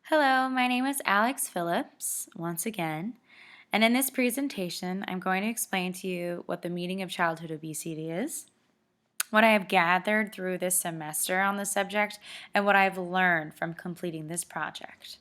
Hello, my name is Alex Phillips, once again, and in this presentation, I'm going to explain to you what the meaning of childhood obesity is, what I have gathered through this semester on the subject, and what I've learned from completing this project.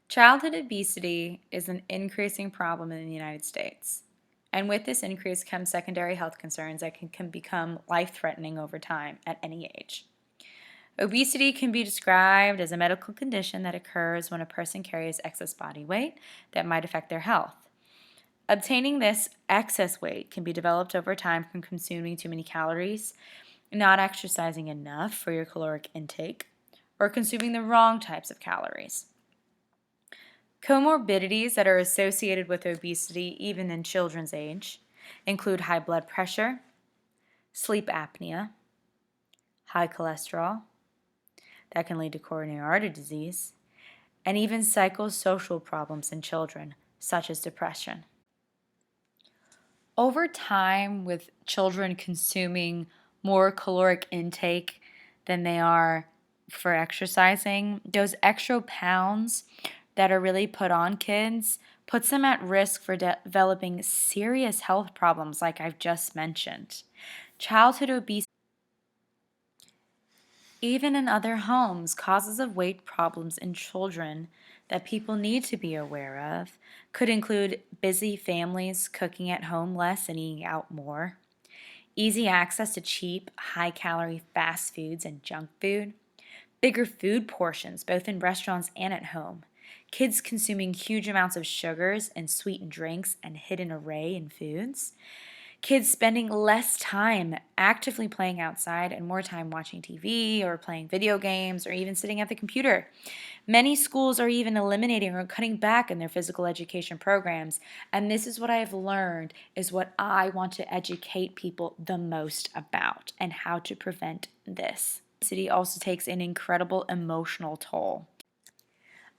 Childhood obesity is an increasing problem in the United States. And with this increase comes secondary health concerns that can become life-threatening over time at any age. Obesity can be described as a medical condition that occurs when a person carries excess body weight that might affect their health. Obtaining this excess weight can be developed over time from consuming too many calories, not exercising enough for your caloric intake, or consuming the wrong types of calories. Comorbidities that are associated with obesity, even in children's age, include high blood pressure, sleep apnea, high cholesterol, that can lead to coronary artery disease, and even psychosocial problems in children, such as depression. Over time, with children consuming more caloric intake than they are for exercising, those extra pounds that are really put on kids puts them at risk for developing serious health problems like I've just mentioned. Childhood obesity, even in other homes, causes of weight problems in children that people need to be aware of could include busy families cooking at home less and eating out more, easy access to cheap, high-calorie fast foods and junk food, bigger food portions both in restaurants and at home, kids consuming huge amounts of sugars and sweetened drinks and hidden array in foods, kids spending less time actively playing outside and more time watching TV or playing video games or even sitting at the computer. Many schools are even eliminating or cutting back in their physical education programs, and this is what I have learned is what I want to educate people the most about and how to prevent this. Obesity also takes an incredible emotional toll.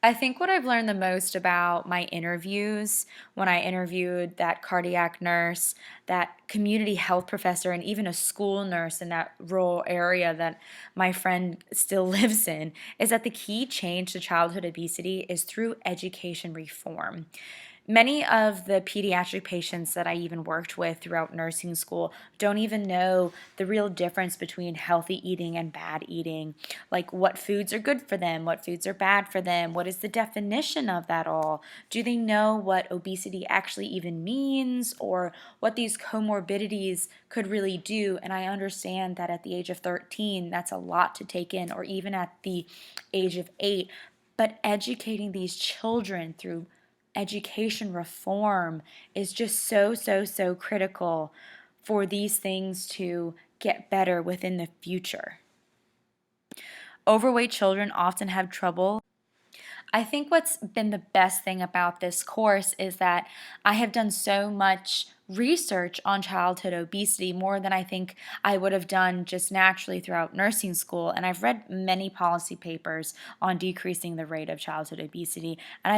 I think what I've learned the most about my interviews, when I interviewed that cardiac nurse, that community health professor, and even a school nurse in that rural area that my friend still lives in, is that the key change to childhood obesity is through education reform. Many of the pediatric patients that I even worked with throughout nursing school don't even know the real difference between healthy eating and bad eating, like what foods are good for them, what foods are bad for them, what is the definition of that all? Do they know what obesity actually even means or what these comorbidities could really do? And I understand that at the age of 13, that's a lot to take in, or even at the age of 8, but educating these children through education reform is just so critical for these things to get better within the future. Overweight children often have trouble. I think what's been the best thing about this course is that I have done so much research on childhood obesity, more than I think I would have done just naturally throughout nursing school. And I've read many policy papers on decreasing the rate of childhood obesity. And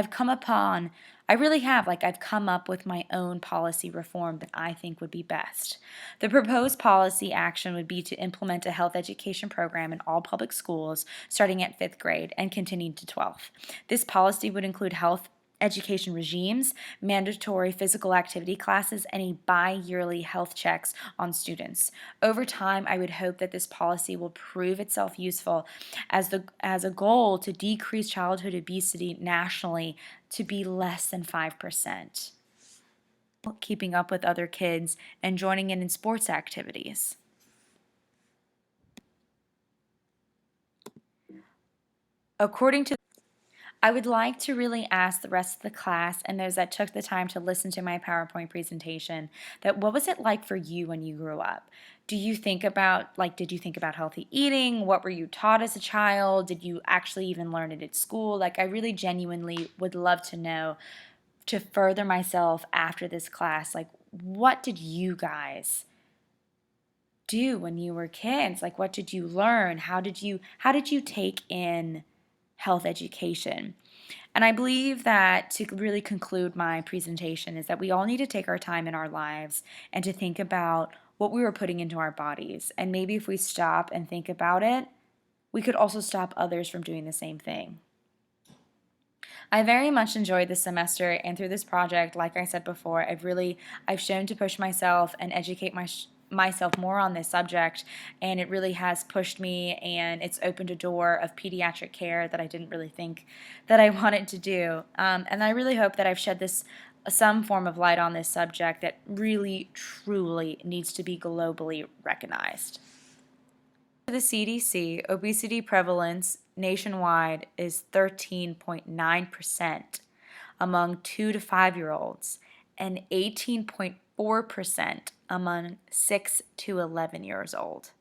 I really have, I've come up with my own policy reform that I think would be best. The proposed policy action would be to implement a health education program in all public schools starting at 5th grade and continuing to 12th. This policy would include health education regimes, mandatory physical activity classes, and a bi-yearly health checks on students. Over time, I would hope that this policy will prove itself useful as a goal to decrease childhood obesity nationally to be less than 5%. Keeping up with other kids and joining in sports activities. I would like to really ask the rest of the class and those that took the time to listen to my PowerPoint presentation that what was it like for you when you grew up? Do you think about, like, did you think about healthy eating? What were you taught as a child? Did you actually even learn it at school? Like, I really genuinely would love to know to further myself after this class. Like, what did you guys do when you were kids? Like, what did you learn? How did you take in health education? And I believe that to really conclude my presentation is that we all need to take our time in our lives and to think about what we were putting into our bodies. And maybe if we stop and think about it, we could also stop others from doing the same thing. I very much enjoyed this semester, and through this project, like I said before, I've shown to push myself and educate myself more on this subject, and it really has pushed me, and it's opened a door of pediatric care that I didn't really think that I wanted to do. And I really hope that I've shed this some form of light on this subject that really truly needs to be globally recognized. The CDC, obesity prevalence nationwide is 13.9% among 2 to 5-year-olds and 18.4% among 6 to 11 years old.